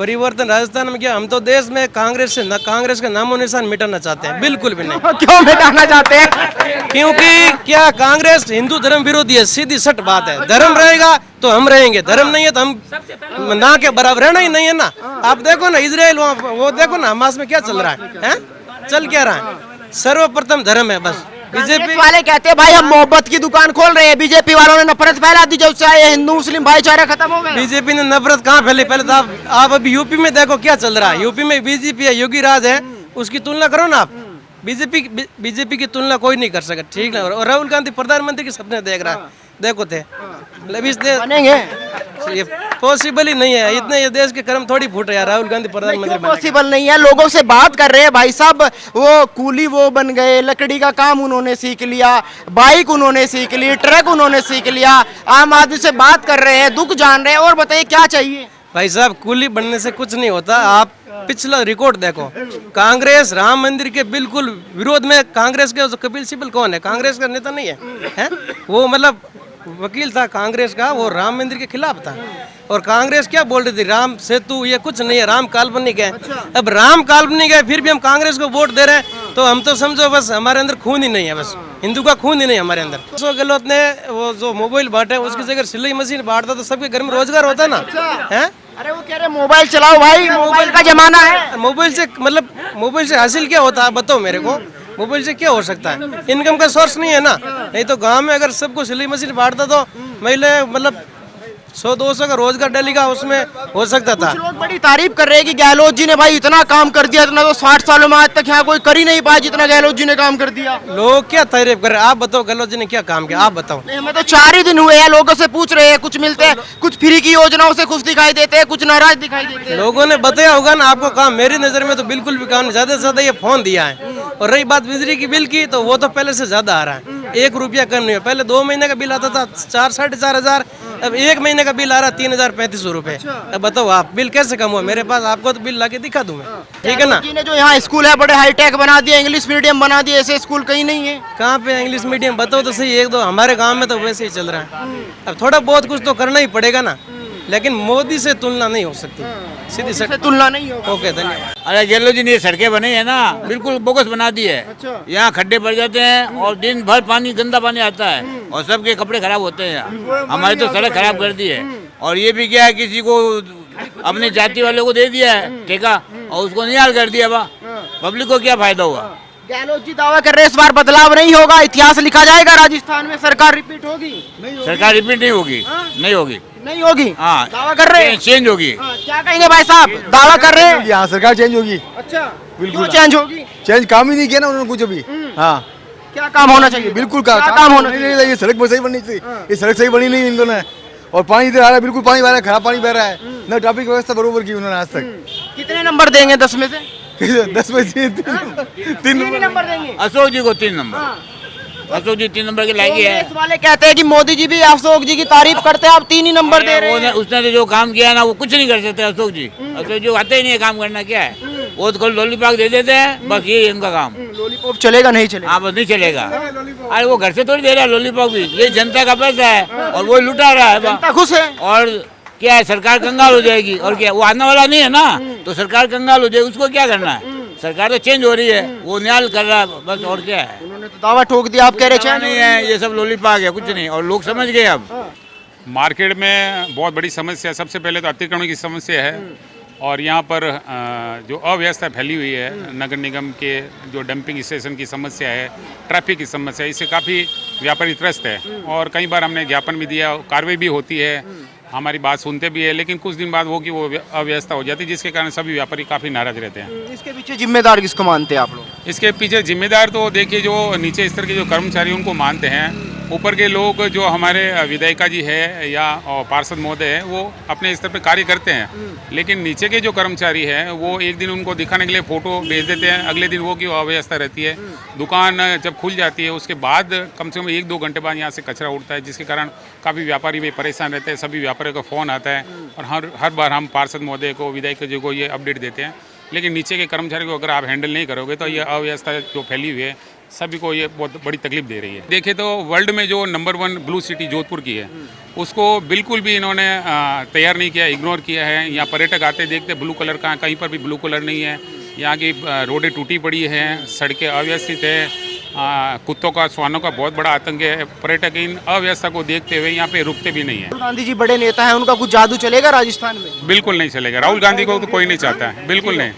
परिवर्तन राजस्थान में क्या, हम तो देश में कांग्रेस का नामो निशान मिटाना चाहते हैं, बिल्कुल भी नहीं। क्यों मिटाना चाहते हैं? क्योंकि क्या कांग्रेस हिंदू धर्म विरोधी है, सीधी सट बात है। धर्म रहेगा तो हम रहेंगे, धर्म नहीं है तो हम ना के बराबर रहना ही नहीं है ना। आप देखो ना इजराइल, वो देखो ना हमास में क्या चल रहा है? चल क्या रहा है? सर्वप्रथम धर्म है बस। बीजेपी वाले कहते हैं भाई हम मोहब्बत की दुकान खोल रहे हैं, बीजेपी वालों ने नफरत फैला दी, जब से आए हिंदू मुस्लिम भाईचारा खत्म हो गया। बीजेपी ने नफरत कहाँ फैली? पहले तो आप अभी यूपी में देखो क्या चल रहा है। यूपी में बीजेपी है, योगी राज है, उसकी तुलना करो ना आप। बीजेपी की तुलना कोई नहीं कर सका, ठीक ना। और राहुल गांधी प्रधानमंत्री के सपने देख रहा है, देखो थे बनेंगे, ये पॉसिबल ही नहीं है। इतने ये देश के कर्म थोड़ी फूट यार, राहुल गांधी प्रधानमंत्री पॉसिबल नहीं है। लोगों से बात कर रहे हैं भाई साहब, वो कूली वो बन गए, लकड़ी का काम उन्होंने सीख लिया, बाइक उन्होंने सीख ली, ट्रक उन्होंने सीख लिया, आम आदमी से बात कर रहे हैं, दुख जान रहे हैं। और बताइए क्या चाहिए? भाई साहब, कूली बनने से कुछ नहीं होता। आप पिछला रिकॉर्ड देखो, कांग्रेस राम मंदिर के बिल्कुल विरोध में, कांग्रेस के कपिल सिब्बल कौन है? कांग्रेस का नेता नहीं है? वो मतलब वकील था कांग्रेस का, वो राम मंदिर के खिलाफ था। और कांग्रेस क्या बोल रही थी? राम सेतु ये कुछ नहीं है, राम काल्पनिक है। अब राम काल्पनिक है, फिर भी हम कांग्रेस को वोट दे रहे हैं, तो हम तो समझो बस हमारे अंदर खून ही नहीं है, बस हिंदू का खून ही नहीं हमारे अंदर। अशोक गहलोत ने वो जो मोबाइल बांटे, उसकी जगह सिलाई मशीन बांटता तो सबके घर में रोजगार होता ना है। अरे वो कह रहे मोबाइल चलाओ भाई, मोबाइल का जमाना है। मोबाइल से मतलब मोबाइल से हासिल क्या होता है बताओ मेरे को? मोबाइल से क्या हो सकता है? इनकम का सोर्स नहीं है ना। नहीं तो गांव में अगर सबको सिलाई मशीन बांटता तो महिला मतलब 100-200 का रोजगार डेली का उसमें हो सकता था। लोग बड़ी तारीफ कर रहे हैं कि गहलोत जी ने भाई इतना काम कर दिया, इतना तो 60 सालों में आज तक यहाँ कोई कर ही नहीं पाया जितना गहलोत जी ने काम कर दिया। लोग क्या तारीफ कर रहे हैं? आप बताओ गहलोत जी ने क्या काम किया, आप बताओ। नहीं, हमें तो 4 ही दिन हुए हैं, लोगों से पूछ रहे हैं, कुछ मिलते हैं, कुछ फ्री की योजनाओं से खुश दिखाई देते हैं, कुछ नाराज दिखाई देते हैं। लोगों ने बताया होगा ना आपको काम। मेरी नजर में तो बिल्कुल भी काम, ज्यादा से ज्यादा ये फोन दिया है। और रही बात बिजली की बिल की, तो वो तो पहले से ज्यादा आ रहा है, 1 रुपया कम नहीं है। पहले 2 महीने का बिल आता था 4-4.5 हजार, अब 1 महीने का बिल आ रहा 3,035 रुपए। अब बताओ आप बिल कैसे कम हुआ? मेरे पास आपको तो बिल लाके दिखा दूं मैं, ठीक है ना। जी ने जो यहाँ स्कूल है बड़े हाईटेक बना दिया, इंग्लिश मीडियम बना दिया, ऐसे स्कूल कहीं नहीं है। कहाँ पे इंग्लिश मीडियम? बताओ तो सही। 1-2 हमारे गांव में तो वैसे ही चल रहा है। अब थोड़ा बहुत कुछ तो करना ही पड़ेगा ना, लेकिन मोदी से तुलना नहीं हो सकती, सीधी से तुलना नहीं होगी। ओके, धन्यवाद। अरे गहलोत जी ने सड़कें बनी है ना, बिल्कुल बोगस बना दी है। यहाँ खड्डे पड़ जाते हैं और दिन भर पानी, गंदा पानी आता है और सबके कपड़े खराब होते हैं। यहाँ हमारी तो सड़क खराब कर दी है। और ये भी क्या है, किसी को अपनी जाति वालों को दे दिया है ठेका और उसको निहाल कर दिया। पब्लिक को क्या फायदा हुआ? गहलोत जी दावा कर रहे हैं इस बार बदलाव नहीं होगा, इतिहास लिखा जाएगा, राजस्थान में सरकार रिपीट होगी। सरकार रिपीट नहीं होगी, नहीं होगी, नहीं होगी। हाँ, दावा कर रहे हैं, चेंज होगी। क्या कहेंगे भाई साहब? दावा कर रहे हैं यहाँ सरकार चेंज होगी। अच्छा, बिल्कुल चेंज होगी। चेंज काम ही नहीं किया ना उन्होंने कुछ अभी। हाँ, क्या काम होना चाहिए? बिल्कुल क्या काम होना चाहिए? ये सड़क सही बननी चाहिए। ये सड़क सही बनी नहीं इन्होंने। और पानी इधर आ रहा है, बिल्कुल पानी बह रहा है, खराब पानी बह रहा है ना। ट्रैफिक व्यवस्था बरोबर की उन्होंने आज तक। कितने नंबर देंगे 10 में से? 10 में से 3 नंबर देंगे। अशोक जी को 3 नंबर। अशोक जी 3 नंबर के लायक है। कांग्रेस वाले कहते हैं कि मोदी जी भी अशोक जी की तारीफ करते हैं, आप 3 ही नंबर दे रहे हैं। उसने तो जो काम किया ना वो कुछ नहीं कर सकते अशोक जी। अशोक जी आते ही नहीं है काम करना, क्या है वो तो लॉलीपॉप दे देते हैं, बस ये इनका काम। लॉलीपॉप चलेगा नहीं चलेगा? हाँ, बस नहीं चलेगा। अरे वो घर से थोड़ी दे रहा है लॉलीपॉप भी, ये जनता का पैसा है और वो लुटा रहा है। जनता खुश है और क्या है, सरकार कंगाल हो जाएगी। और क्या, वो आने वाला नहीं है ना, तो सरकार कंगाल हो जाएगी। उसको क्या करना है? सरकार तो चेंज हो रही है, वो न्याल कर रहा है बस, और क्या है। उन्होंने तो दावा ठोक दिया, आप कह रहे चैन नहीं है, ये सब लॉलीपॉप है, कुछ नहीं। और लोग समझ गए अब। मार्केट में बहुत बड़ी समस्या, सबसे पहले तो अतिक्रमण की समस्या है। और यहाँ पर जो अव्यवस्था फैली हुई है, नगर निगम के जो डंपिंग स्टेशन की समस्या है, ट्रैफिक की समस्या है, इससे काफ़ी व्यापारी त्रस्त है। और कई बार हमने ज्ञापन भी दिया, कार्रवाई भी होती है, हमारी बात सुनते भी है, लेकिन कुछ दिन बाद वो अव्यवस्था हो जाती है, जिसके कारण सभी व्यापारी काफ़ी नाराज रहते हैं। इसके पीछे जिम्मेदार किसको मानते हैं आप लोग? इसके पीछे जिम्मेदार तो देखिए जो नीचे स्तर के जो कर्मचारी उनको मानते हैं। ऊपर के लोग जो हमारे विधायिका जी है या पार्षद महोदय है वो अपने स्तर पर कार्य करते हैं, लेकिन नीचे के जो कर्मचारी हैं वो एक दिन उनको दिखाने के लिए फ़ोटो भेज देते हैं, अगले दिन वो की अव्यवस्था रहती है। दुकान जब खुल जाती है उसके बाद कम से कम 1-2 घंटे बाद यहाँ से कचरा उठता है, जिसके कारण काफ़ी व्यापारी भी परेशान रहते हैं। सभी व्यापारियों का फ़ोन आता है और हर बार हम पार्षद महोदय को, विधायक जी को ये अपडेट देते हैं, लेकिन नीचे के कर्मचारी को अगर आप हैंडल नहीं करोगे तो ये अव्यवस्था जो फैली हुई है सभी को ये बहुत बड़ी तकलीफ दे रही है। देखें तो वर्ल्ड में जो नंबर 1 ब्लू सिटी जोधपुर की है, उसको बिल्कुल भी इन्होंने तैयार नहीं किया, इग्नोर किया है। यहाँ पर्यटक आते देखते ब्लू कलर का, कहीं पर भी ब्लू कलर नहीं है। यहाँ की रोडें टूटी पड़ी हैं, सड़कें अव्यवस्थित है, कुत्तों का, श्वानों का बहुत बड़ा आतंक है। पर्यटक इन अव्यवस्था को देखते हुए यहाँ पे रुकते भी नहीं है। राहुल गांधी जी बड़े नेता हैं, उनका कुछ जादू चलेगा राजस्थान में? बिल्कुल नहीं चलेगा। राहुल गांधी को तो कोई नहीं चाहता है, बिल्कुल नहीं,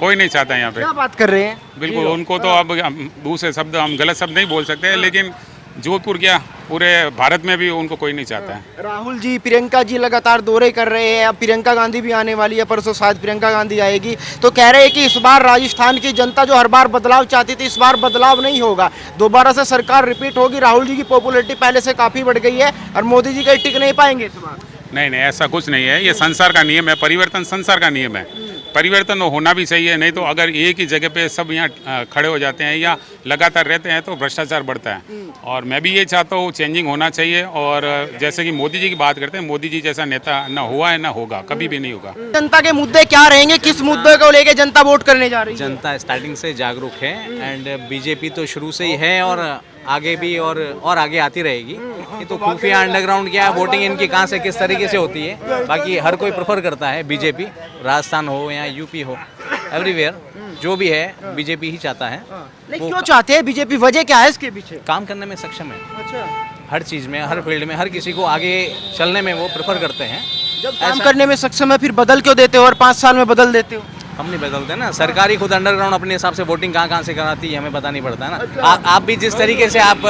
कोई नहीं चाहता है यहाँ पे। क्या बात कर रहे हैं? बिल्कुल उनको तो अब दूसरे शब्द, हम गलत शब्द नहीं बोल सकते, लेकिन जोधपुर क्या पूरे भारत में भी उनको कोई नहीं चाहता है। राहुल जी, प्रियंका जी लगातार दौरे कर रहे हैं, अब प्रियंका गांधी भी आने वाली है, परसों शायद प्रियंका गांधी आएगी, तो कह रहे हैं कि इस बार राजस्थान की जनता जो हर बार बदलाव चाहती थी, इस बार बदलाव नहीं होगा, दोबारा से सरकार रिपीट होगी। राहुल जी की पॉपुलैरिटी पहले से काफी बढ़ गई है और मोदी जी कहीं टिक नहीं पाएंगे इस बार। नहीं नहीं, ऐसा कुछ नहीं है। ये संसार का नियम है, परिवर्तन संसार का नियम है। परिवर्तन होना भी चाहिए, नहीं तो अगर एक ही जगह पे सब यहाँ खड़े हो जाते हैं या लगातार रहते हैं तो भ्रष्टाचार बढ़ता है। और मैं भी ये चाहता हूँ चेंजिंग होना चाहिए। और जैसे कि मोदी जी की बात करते हैं, मोदी जी जैसा नेता ना हुआ है ना होगा, कभी भी नहीं होगा। जनता के मुद्दे क्या रहेंगे, किस मुद्दे को लेके जनता वोट करने जा रही है? जनता स्टार्टिंग से जागरूक है एंड बीजेपी तो शुरू से ही है और आगे भी और आगे आती रहेगी। ये तो खुफिया अंडरग्राउंड क्या है, वोटिंग इनकी कहाँ से किस तरीके से होती है, बाकी हर कोई प्रेफर करता है बीजेपी, राजस्थान हो या यूपी हो, एवरीवेयर जो भी है बीजेपी ही चाहता है। नहीं, क्यों चाहते हैं बीजेपी, वजह क्या है इसके पीछे? काम करने में सक्षम है, अच्छा, हर चीज़ में, हर फील्ड में, हर किसी को आगे चलने में वो प्रेफर करते हैं। जब काम करने में सक्षम है फिर बदल क्यों देते हो और 5 साल में बदल देते हो? हम नहीं बदलते ना, सरकार ही खुद अंडरग्राउंड अपने हिसाब से वोटिंग कहाँ से कराती है हमें पता नहीं पड़ता है ना। आप भी जिस तरीके से आप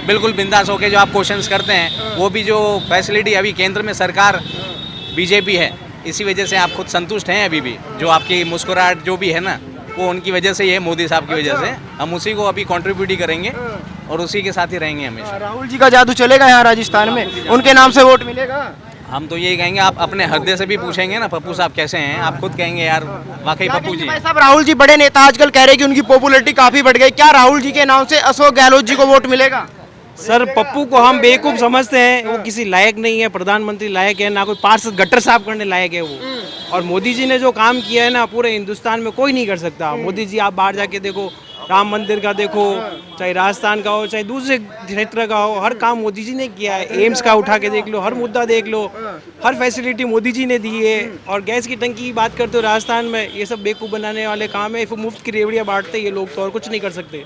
बिल्कुल बिंदास होके जो आप क्वेश्चंस करते हैं, वो भी जो फैसिलिटी अभी केंद्र में सरकार बीजेपी है, इसी वजह से आप खुद संतुष्ट हैं अभी भी। जो आपकी मुस्कुराहट जो भी है ना, वो उनकी वजह से ही है, मोदी साहब की वजह से। हम उसी को अभी कंट्रीब्यूट ही करेंगे और उसी के साथ ही रहेंगे हमेशा। राहुल जी का जादू चलेगा यहाँ राजस्थान में, उनके नाम से वोट मिलेगा? हम तो यही कहेंगे, आप अपने हृदय से भी पूछेंगे ना पप्पू साहब कैसे हैं, आप खुद कहेंगे यार वाकई पप्पू जी। भाई साहब, राहुल जी बड़े नेता, आजकल कह रहे हैं कि उनकी पॉपुलैरिटी काफी बढ़ गई, क्या राहुल जी के नाम से अशोक गहलोत जी को वोट मिलेगा? सर, पप्पू को हम बेवकूफ़ समझते हैं, वो किसी लायक नहीं है, प्रधानमंत्री लायक है ना, कोई पार्षद गटर साफ करने लायक है वो। और मोदी जी ने जो काम किया है ना, पूरे हिंदुस्तान में कोई नहीं कर सकता। मोदी जी आप बाहर जाके देखो, राम मंदिर का देखो, चाहे राजस्थान का हो चाहे दूसरे क्षेत्र का हो, हर काम मोदी जी ने किया है। एम्स का उठा के देख लो, हर मुद्दा देख लो, हर फैसिलिटी मोदी जी ने दी है। और गैस की टंकी की बात करते हो राजस्थान में, ये सब बेवकूफ़ बनाने वाले काम है, फिर मुफ्त की रेवड़ियाँ बांटते ये लोग तो, और कुछ नहीं कर सकते।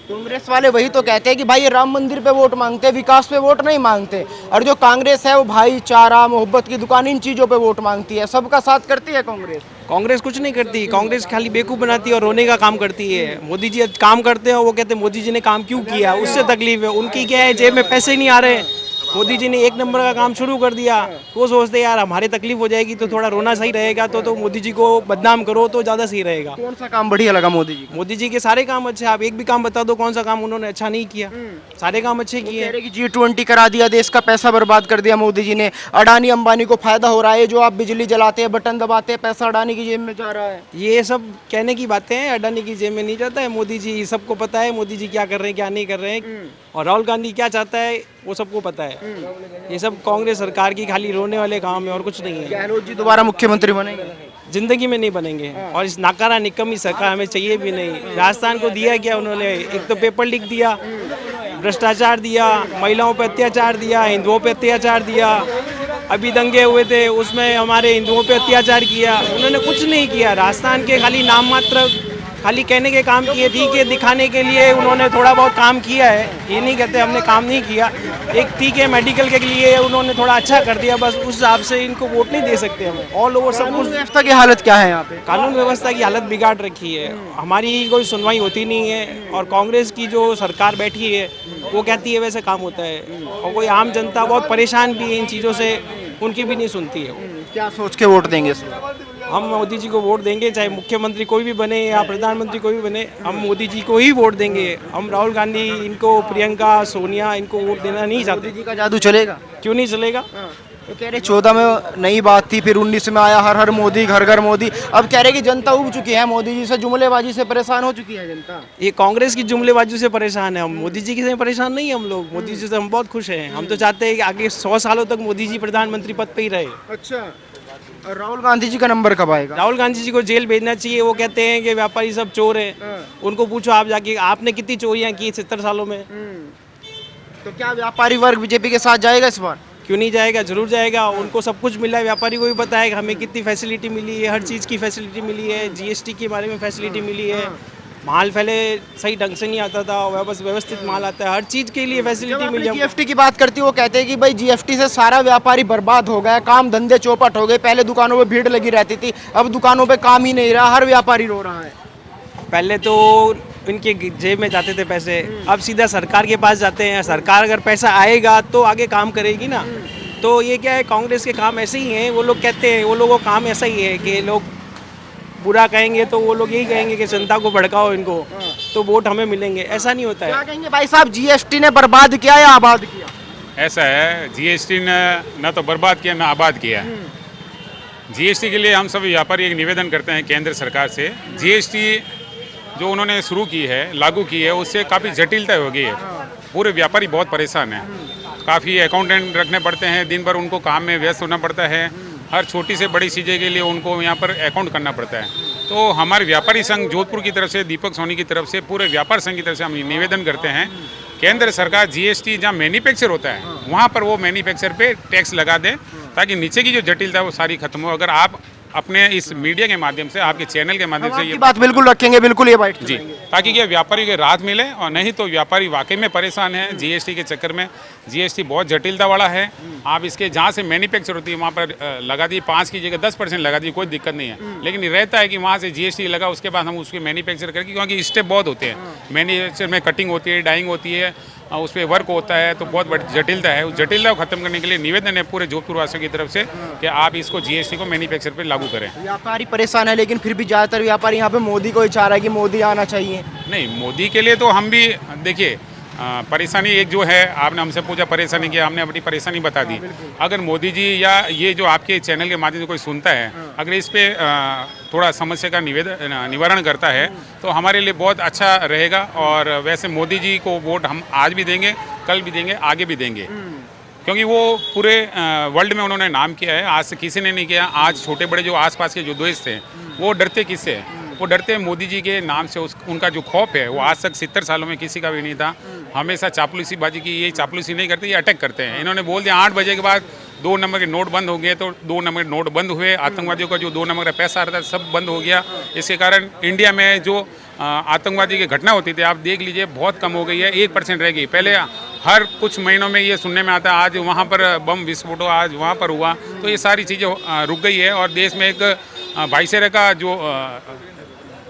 कांग्रेस वाले वही तो कहते हैं कि भाई ये राम मंदिर पे वोट मांगते हैं, विकास पे वोट नहीं मांगते। और जो कांग्रेस है वो भाईचारा, मोहब्बत की दुकान, इन चीजों पे वोट मांगती है। सबका साथ करती है कांग्रेस? कांग्रेस कुछ नहीं करती, कांग्रेस खाली बेवकूफ़ बनाती है और रोने का काम करती है। मोदी जी काम करते हैं, वो कहते हैं मोदी जी ने काम क्यों किया, उससे तकलीफ है। उनकी क्या है, जेब में पैसे नहीं आ रहे, मोदी जी ने 1 नंबर का काम शुरू कर दिया, वो सोचते यार हमारे तकलीफ हो जाएगी तो थोड़ा रोना सही रहेगा, तो मोदी जी को बदनाम करो तो ज़्यादा सही रहेगा। कौन सा काम बढ़िया लगा मोदी जी? मोदी जी के सारे काम अच्छे, आप एक भी काम बता दो कौन सा काम उन्होंने अच्छा नहीं किया, सारे काम अच्छे किए। कह रहे कि G20 करा दिया, देश का पैसा बर्बाद कर दिया मोदी जी ने, अडानी अंबानी को फायदा हो रहा है, जो आप बिजली जलाते हैं, बटन दबाते हैं, पैसा अडानी की जेब में जा रहा है। ये सब कहने की बातें हैं, अडानी की जेब में नहीं जाता है। मोदी जी सबको पता है, मोदी जी क्या कर रहे हैं क्या नहीं कर रहे हैं, और राहुल गांधी क्या चाहता है वो सबको पता है। ये सब कांग्रेस सरकार की खाली रोने वाले काम है और कुछ नहीं है। गहलोत जी दोबारा मुख्यमंत्री बनेंगे? जिंदगी में नहीं बनेंगे, और इस नाकारा निकम्मी सरकार हमें चाहिए भी नहीं। राजस्थान को दिया क्या उन्होंने, एक तो पेपर लीक दिया, भ्रष्टाचार दिया, महिलाओं पे अत्याचार दिया, हिंदुओं पे अत्याचार दिया, अभी दंगे हुए थे उसमें हमारे हिंदुओं पे अत्याचार किया। उन्होंने कुछ नहीं किया, राजस्थान के खाली नाम मात्र, खाली कहने के काम किए, ठीक है, दिखाने के लिए उन्होंने थोड़ा बहुत काम किया है, ये नहीं कहते हमने काम नहीं किया। एक ठीक है, मेडिकल के लिए उन्होंने थोड़ा अच्छा कर दिया, बस उस हिसाब से इनको वोट नहीं दे सकते हम। ऑल ओवर सब कुछ। व्यवस्था की हालत क्या है यहाँ पे? कानून व्यवस्था की हालत बिगाड़ रखी है, हमारी कोई सुनवाई होती नहीं है, और कांग्रेस की जो सरकार बैठी है वो कहती है वैसे काम होता है, और कोई आम जनता बहुत परेशान भी है इन चीज़ों से, उनकी भी नहीं सुनती है। क्या सोच के वोट देंगे इस बार? हम मोदी जी को वोट देंगे, चाहे मुख्यमंत्री कोई भी बने या प्रधानमंत्री कोई भी बने, हम मोदी जी को ही वोट देंगे। हम राहुल गांधी, इनको प्रियंका, सोनिया, इनको वोट देना नहीं चाहते। मोदी जी का जादू चलेगा? क्यों नहीं चलेगा? तो कह रहे 14 में नई बात थी, फिर 19 में आया हर हर मोदी, घर घर मोदी। अब कह रहे कि जनता उब चुकी है मोदी जी से, जुमलेबाजी से परेशान हो चुकी है जनता। ये कांग्रेस की जुमलेबाजी से परेशान है, हम मोदी जी से परेशान नहीं है। हम लोग मोदी जी से हम बहुत खुश हैं। हम तो चाहते हैं कि आगे 100 सालों तक मोदी जी प्रधानमंत्री पद पे ही रहे। अच्छा, और राहुल गांधी जी का नंबर कब आएगा? राहुल गांधी जी को जेल भेजना चाहिए। वो कहते हैं कि व्यापारी सब चोर हैं। उनको पूछो आप जाके, आपने कितनी चोरियां की 70 सालों में? तो क्या व्यापारी वर्ग बीजेपी के साथ जाएगा इस बार? क्यों नहीं जाएगा, जरूर जाएगा। उनको सब कुछ मिला है, व्यापारी को भी पता है कि हमें कितनी फैसिलिटी मिली है, हर चीज़ की फैसिलिटी मिली है, जीएसटी के बारे में फैसिलिटी मिली है। माल पहले सही ढंग से नहीं आता था, व्यवस्थित माल आता है, हर चीज़ के लिए फैसिलिटी मिली है। जीएसटी की बात करती है, वो कहते हैं कि भाई जीएसटी से सारा व्यापारी बर्बाद हो गया, काम धंधे चौपट हो गए। पहले दुकानों पे भीड़ लगी रहती थी, अब दुकानों पे काम ही नहीं रहा, हर व्यापारी रो रहा है। पहले तो इनके जेब में जाते थे पैसे, अब सीधा सरकार के पास जाते हैं। सरकार अगर पैसा आएगा तो आगे काम करेगी ना। तो ये क्या है, कांग्रेस के काम ऐसे ही हैं। वो लोग कहते हैं, वो लोगों का काम ऐसा ही है कि लोग बुरा कहेंगे तो वो लोग यही कहेंगे कि जनता को भड़काओ इनको, तो वोट हमें मिलेंगे। ऐसा नहीं होता क्या है। कहेंगे भाई साहब, जीएसटी ने बर्बाद किया या आबाद किया? ऐसा है, जीएसटी ने न तो बर्बाद किया न आबाद किया। जीएसटी के लिए हम सब व्यापारी एक निवेदन करते हैं केंद्र सरकार से। जीएसटी जो उन्होंने शुरू की है, लागू की है, उससे काफ़ी जटिलता हो गई है। पूरे व्यापारी बहुत परेशान हैं। काफ़ी अकाउंटेंट रखने पड़ते हैं, दिन भर उनको काम में व्यस्त होना पड़ता है। हर छोटी से बड़ी चीज़ें के लिए उनको यहाँ पर अकाउंट करना पड़ता है। तो हमारे व्यापारी संघ जोधपुर की तरफ से, दीपक सोनी की तरफ से, पूरे व्यापार संघ की तरफ से हम निवेदन करते हैं, केंद्र सरकार जीएसटी जहाँ मैन्युफैक्चर होता है वहाँ पर वो मैन्युफैक्चर पे टैक्स लगा दें, ताकि नीचे की जो जटिलता है वो सारी खत्म हो। अगर आप अपने इस मीडिया के माध्यम से, आपके चैनल के माध्यम से ये बात बिल्कुल रखेंगे, बिल्कुल ये बात जी, ताकि ये व्यापारी को राहत मिले। और नहीं तो व्यापारी वाकई में परेशान है जीएसटी के चक्कर में। जीएसटी बहुत जटिलता वाला है। आप इसके जहाँ से मैन्युफैक्चर होती है वहाँ पर लगा दी 5 की जगह 10% लगा दी, कोई दिक्कत नहीं है। लेकिन ये रहता है कि वहाँ से जीएसटी लगा, उसके बाद हम उसके मैन्युफैक्चर करके, क्योंकि स्टेप बहुत होते हैं मैन्युफैक्चर में, कटिंग होती है, डाइंग होती है, उस पर वर्क होता है, तो बहुत बड़ी जटिलता है। उस जटिलता को खत्म करने के लिए निवेदन है पूरे जोधपुर वासियों की तरफ से कि आप इसको जीएसटी को मैन्युफैक्चर पे लागू करें। व्यापारी परेशान है, लेकिन फिर भी ज़्यादातर व्यापारी यहाँ पे मोदी को ही चाह रहा है कि मोदी आना चाहिए। नहीं, मोदी के लिए तो हम भी देखिए, परेशानी एक जो है, आपने हमसे पूछा परेशानी की, हमने अपनी परेशानी बता दी। अगर मोदी जी या ये जो आपके चैनल के माध्यम से कोई सुनता है, अगर इस पे थोड़ा समस्या का निवारण करता है तो हमारे लिए बहुत अच्छा रहेगा। और वैसे मोदी जी को वोट हम आज भी देंगे, कल भी देंगे, आगे भी देंगे, क्योंकि वो पूरे वर्ल्ड में उन्होंने नाम किया है। आज से किसी ने नहीं किया। आज छोटे बड़े जो आसपास के जो देश थे वो डरते किससे हैं? वो डरते हैं मोदी जी के नाम से। उनका जो खौफ है वो आज तक 70 सालों में किसी का भी नहीं था। हमेशा चापलूसी बाजी की, ये चापलूसी नहीं करते, ये अटैक करते हैं। इन्होंने बोल दिया 8 बजे के बाद 2 नंबर के नोट बंद हो गए, तो 2 नंबर के नोट बंद हुए। आतंकवादियों का जो 2 नंबर का पैसा आ रहा था सब बंद हो गया। इसके कारण इंडिया में जो आतंकवादी की घटना होती थी, आप देख लीजिए, बहुत कम हो गई है, 1% रह गई। पहले हर कुछ महीनों में ये सुनने में आता है, आज वहाँ पर बम विस्फोट हुआ, आज वहाँ पर हुआ। तो ये सारी चीज़ें रुक गई है और देश में एक भाईचारे का जो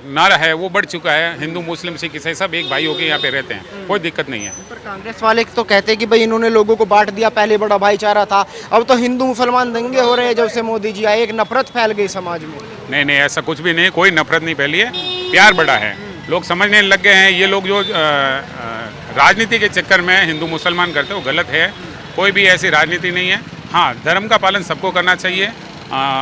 नारा है वो बढ़ चुका है। हिंदू मुस्लिम सिख ईसाई सब एक भाई होकर यहाँ पे रहते हैं, कोई दिक्कत नहीं है। पर कांग्रेस वाले तो कहते हैं कि भाई इन्होंने लोगों को बांट दिया, पहले बड़ा भाईचारा था, अब तो हिंदू मुसलमान दंगे हो रहे हैं जब से मोदी जी आए, एक नफरत फैल गई समाज में। नहीं नहीं, ऐसा कुछ भी नहीं, कोई नफरत नहीं फैली है, प्यार बड़ा है। लोग समझने लग गए हैं ये लोग जो राजनीति के चक्कर में हिंदू मुसलमान करते हैं वो गलत है। कोई भी ऐसी राजनीति नहीं है। हाँ, धर्म का पालन सबको करना चाहिए।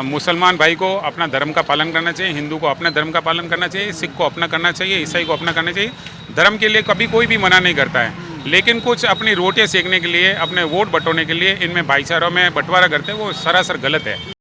मुसलमान भाई को अपना धर्म का पालन करना चाहिए, हिंदू को अपने धर्म का पालन करना चाहिए, सिख को अपना करना चाहिए, ईसाई को अपना करना चाहिए। धर्म के लिए कभी कोई भी मना नहीं करता है, लेकिन कुछ अपनी रोटियां सेकने के लिए, अपने वोट बटोरने के लिए इनमें भाईचारों में बंटवारा करते हैं, वो सरासर गलत है।